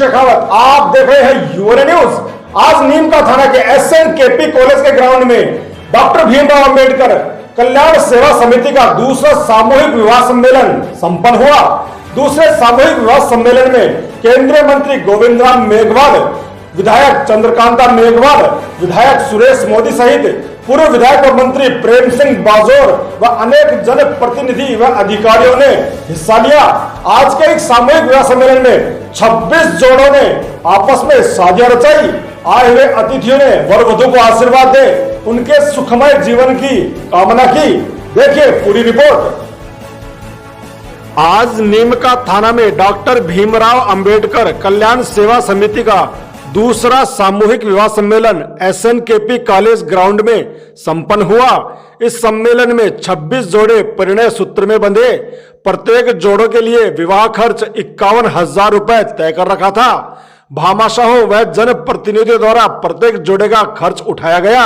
शेखावत। आप देख रहे हैं यूएनए न्यूज। आज नीमका थाना के SNKP कॉलेज के ग्राउंड में डॉक्टर भीमराव अंबेडकर कल्याण सेवा समिति का दूसरा सामूहिक विवाह सम्मेलन संपन्न हुआ। दूसरे सामूहिक विवाह सम्मेलन में केंद्रीय मंत्री गोविंद राम मेघवाल, विधायक चंद्रकांता मेघवाल, विधायक सुरेश मोदी सहित पूर्व विधायक और मंत्री प्रेम सिंह बाजोर व अनेक जनप्रतिनिधि व अधिकारियों ने हिस्सा लिया। आज के एक सामूहिक विवाह सम्मेलन में 26 जोड़ों ने आपस में शादियां रचाई। आए हुए अतिथियों ने वर वधु को आशीर्वाद दे उनके सुखमय जीवन की कामना की। देखिए पूरी रिपोर्ट। आज नीमका थाना में डॉक्टर भीमराव अंबेडकर कल्याण सेवा समिति का दूसरा सामूहिक विवाह सम्मेलन SNKP कॉलेज ग्राउंड में संपन्न हुआ। इस सम्मेलन में 26 जोड़े परिणय सूत्र में बंधे। प्रत्येक जोड़ों के लिए विवाह खर्च 51,000 रुपए तय कर रखा था। भामाशाहों व जनप्रतिनिधियों द्वारा प्रत्येक जोड़े का खर्च उठाया गया।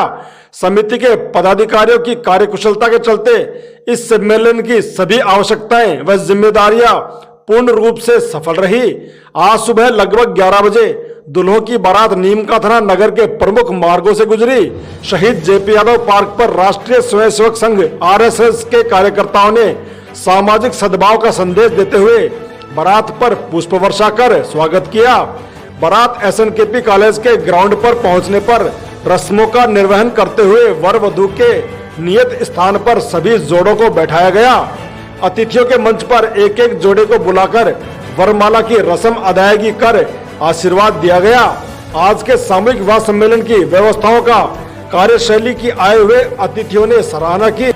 समिति के पदाधिकारियों की कार्यकुशलता के चलते इस सम्मेलन की सभी आवश्यकताएं व जिम्मेदारियां पूर्ण रूप से सफल रही। आज सुबह लगभग 11 बजे दुल्हों की बारात नीमका थाना नगर के प्रमुख मार्गों से गुजरी। शहीद JP यादव पार्क पर राष्ट्रीय स्वयंसेवक संघ RSS के कार्यकर्ताओं ने सामाजिक सद्भाव का संदेश देते हुए बारात पर पुष्प वर्षा कर स्वागत किया। बारात SNKP कॉलेज के ग्राउंड पर पहुंचने पर रस्मों का निर्वहन करते हुए वर वधु के नियत स्थान पर सभी जोड़ों को बैठाया गया। अतिथियों के मंच पर एक एक जोड़े को बुलाकर वरमाला की रस्म अदायगी कर आशीर्वाद दिया गया। आज के सामूहिक विवाह सम्मेलन की व्यवस्थाओं का कार्यशैली की आए हुए अतिथियों ने सराहना की।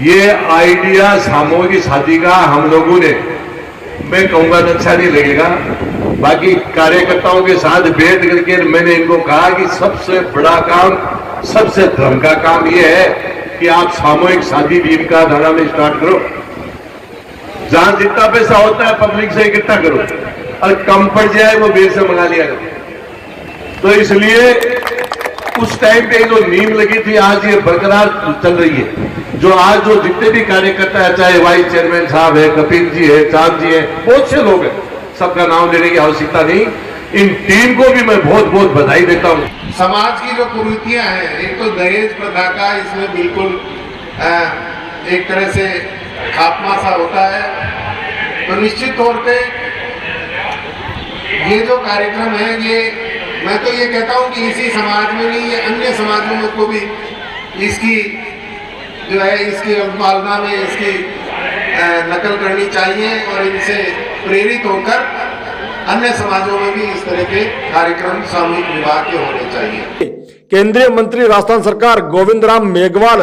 ये आइडिया सामूहिक शादी का हम लोगों ने, मैं कहूंगा अच्छा नहीं लगेगा, बाकी कार्यकर्ताओं के साथ बैठ करके मैंने इनको कहा कि सबसे बड़ा काम, सबसे धर्म का काम ये है कि आप सामूहिक शादी नीमका थाना में स्टार्ट करो। जहां जितना पैसा होता है पब्लिक से इकट्ठा करो और कम पड़ जाए वो बेर से मंगा लिया करो। तो इसलिए उस टाइम पे जो नींव लगी थी आज ये बरकरार चल रही है। जो आज जो जितने भी कार्यकर्ता है, चाहे वाइस चेयरमैन साहब है, कपिल जी है, चांद जी है, बहुत से लोग हैं, सबका नाम लेने की आवश्यकता नहीं। इन टीम को भी मैं बहुत बहुत बधाई देता हूँ। समाज की जो कुरीतियां हैं, एक तो दहेज प्रथा का इसमें बिल्कुल एक तरह से खात्मा सा होता है। तो निश्चित तौर पे ये जो कार्यक्रम है, ये मैं तो ये कहता हूँ कि इसी समाज में नहीं, ये अन्य समाजों को भी इसकी जो है इसकी अनुपालना में इसकी नकल करनी चाहिए और इनसे प्रेरित होकर अन्य समाजों में भी इस तरह के कार्यक्रम सामूहिक विवाह के होने चाहिए। केंद्रीय मंत्री राजस्थान सरकार गोविंद राम मेघवाल,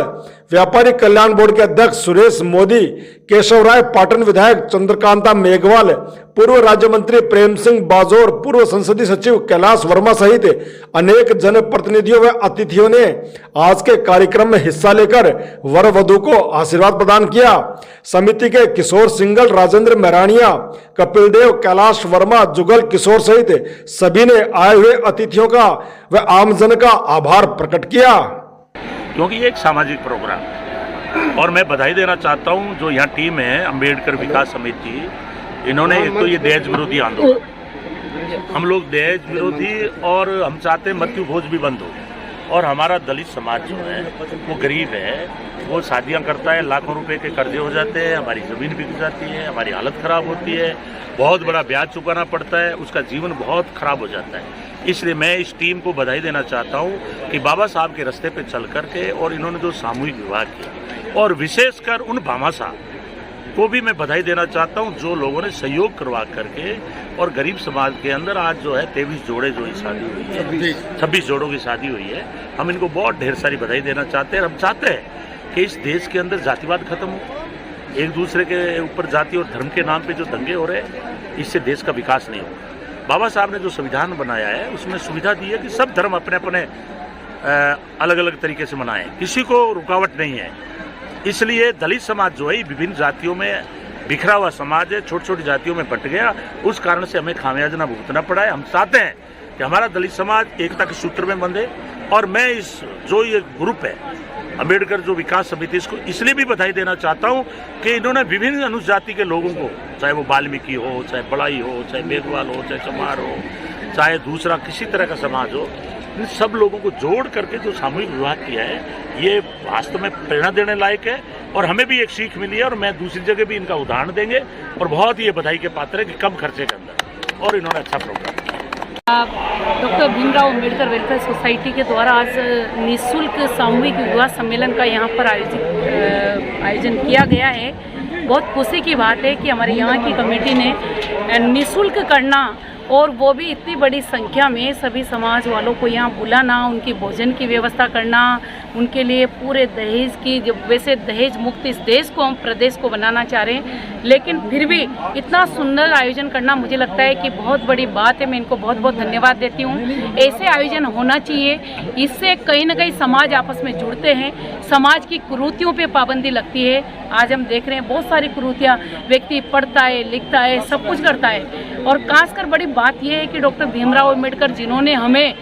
व्यापारी कल्याण बोर्ड के अध्यक्ष सुरेश मोदी, केशव राय पाटन विधायक चंद्रकांता मेघवाल, पूर्व राज्य मंत्री प्रेम सिंह बाजोर, पूर्व संसदीय सचिव कैलाश वर्मा सहित अनेक जनप्रतिनिधियों व अतिथियों ने आज के कार्यक्रम में हिस्सा लेकर वर वधु को आशीर्वाद प्रदान किया। समिति के किशोर सिंगल, राजेंद्र मेहरानिया, कपिल देव, कैलाश वर्मा, जुगल किशोर सहित सभी ने आए हुए अतिथियों का व आमजन का आभार प्रकट किया। क्योंकि ये एक सामाजिक प्रोग्राम है और मैं बधाई देना चाहता हूँ जो यहाँ टीम है अंबेडकर विकास समिति, इन्होंने एक तो ये दहेज विरोधी आंदोलन, हम लोग दहेज विरोधी और हम चाहते हैं मृत्यु भोज भी बंद हो। और हमारा दलित समाज जो है वो गरीब है, वो शादियां करता है, लाखों रुपए के कर्जे हो जाते हैं, हमारी ज़मीन बिक जाती है, हमारी हालत ख़राब होती है, बहुत बड़ा ब्याज चुकाना पड़ता है, उसका जीवन बहुत ख़राब हो जाता है। इसलिए मैं इस टीम को बधाई देना चाहता हूँ कि बाबा साहब के रास्ते पे चल करके और इन्होंने जो सामूहिक विवाह किया, और विशेषकर उन भामाशाह को भी मैं बधाई देना चाहता हूँ जो लोगों ने सहयोग करवा करके और गरीब समाज के अंदर आज जो है 23 जोड़े जो शादी हुई है, 26 जोड़ों की शादी हुई है। हम इनको बहुत ढेर सारी बधाई देना चाहते हैं। हम चाहते हैं कि इस देश के अंदर जातिवाद खत्म हो, एक दूसरे के ऊपर जाति और धर्म के नाम पे जो दंगे हो रहे हैं, इससे देश का विकास नहीं होगा। बाबा साहब ने जो संविधान बनाया है उसमें सुविधा दी है कि सब धर्म अपने अपने अलग अलग तरीके से मनाएं, किसी को रुकावट नहीं है। इसलिए दलित समाज जो है विभिन्न जातियों में बिखरा हुआ समाज है, छोटी छोटी जातियों में बंट गया, उस कारण से हमें खामियाजा भुगतना पड़ा है। हम चाहते हैं कि हमारा दलित समाज एकता के सूत्र में बंधे, और मैं इस जो ये ग्रुप है अम्बेडकर जो विकास समिति, इसको इसलिए भी बधाई देना चाहता हूँ कि इन्होंने विभिन्न अनुजाति के लोगों को, चाहे वो वाल्मीकि हो, चाहे बड़ाई हो, चाहे मेघवाल हो, चाहे चमार हो, चाहे दूसरा किसी तरह का समाज हो, इन सब लोगों को जोड़ करके जो सामूहिक विवाह किया है, ये वास्तव में प्रेरणा देने लायक है और हमें भी एक सीख मिली है और मैं दूसरी जगह भी इनका उदाहरण देंगे और बहुत ही ये बधाई के पात्र है कि कम खर्चे के अंदर और इन्होंने अच्छा प्रोग्राम किया। Doctor Bhimrao Ambedkar welfare society के द्वारा आज निःशुल्क सामूहिक विवाह सम्मेलन का यहाँ पर आयोजन किया गया है। बहुत खुशी की बात है कि हमारे यहाँ की कमेटी ने निःशुल्क करना और वो भी इतनी बड़ी संख्या में सभी समाज वालों को यहाँ बुलाना, उनकी भोजन की व्यवस्था करना, उनके लिए पूरे दहेज की, जब वैसे दहेज मुक्त इस देश को, हम प्रदेश को बनाना चाह रहे हैं, लेकिन फिर भी इतना सुंदर आयोजन करना मुझे लगता है कि बहुत बड़ी बात है। मैं इनको बहुत बहुत धन्यवाद देती हूँ। ऐसे आयोजन होना चाहिए, इससे कहीं ना कहीं समाज आपस में जुड़ते हैं, समाज की कुरीतियों पे पाबंदी लगती है। आज हम देख रहे हैं बहुत सारी कुरीतियाँ, व्यक्ति पढ़ता है, लिखता है, सब कुछ करता है और खासकर बड़ी बात यह है कि डॉक्टर भीमराव अंबेडकर जिन्होंने हमें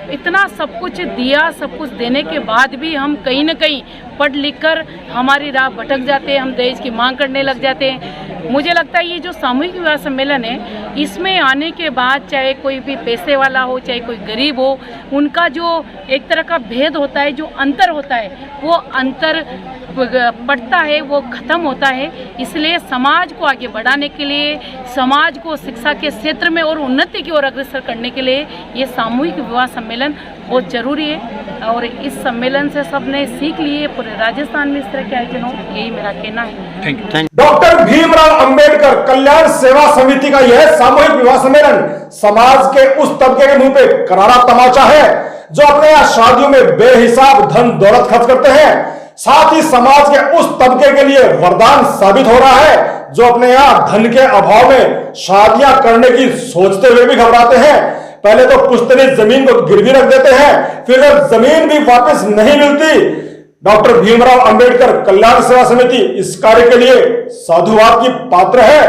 इतना सब कुछ दिया, सब कुछ देने के बाद भी हम कहीं ना कहीं पढ़ लिख कर हमारी राह भटक जाते हैं, हम दहेज की मांग करने लग जाते हैं। मुझे लगता है ये जो सामूहिक विवाह सम्मेलन है, इसमें आने के बाद चाहे कोई भी पैसे वाला हो, चाहे कोई गरीब हो, उनका जो एक तरह का भेद होता है, जो अंतर होता है, वो अंतर बढ़ता है, वो ख़त्म होता है। इसलिए समाज को आगे बढ़ाने के लिए, समाज को शिक्षा के क्षेत्र में और उन्नति की ओर अग्रसर करने के लिए ये सामूहिक विवाह सम्मेलन बहुत जरूरी है और इस सम्मेलन से सबने सीख ली है। पूरे राजस्थान में इस तरह के आयोजन हो, यही मेरा कहना है। Thank you. Doctor Bhimrao Ambedkar Kalyan Seva Samiti का यह सामूहिक विवाह सम्मेलन समाज के उस तबके के मुंह पे करारा तमाचा है जो अपने यहाँ शादियों में बेहिसाब धन दौलत खर्च करते हैं। साथ ही समाज के उस तबके के लिए वरदान साबित हो रहा है जो अपने यहाँ धन के अभाव में शादियां करने की सोचते हुए भी घबराते हैं। पहले तो पुश्तैनी जमीन को गिरवी रख देते हैं, फिर जब जमीन भी वापस नहीं मिलती, डॉक्टर भीमराव अंबेडकर कल्याण सेवा समिति इस कार्य के लिए साधुवाद की पात्र है।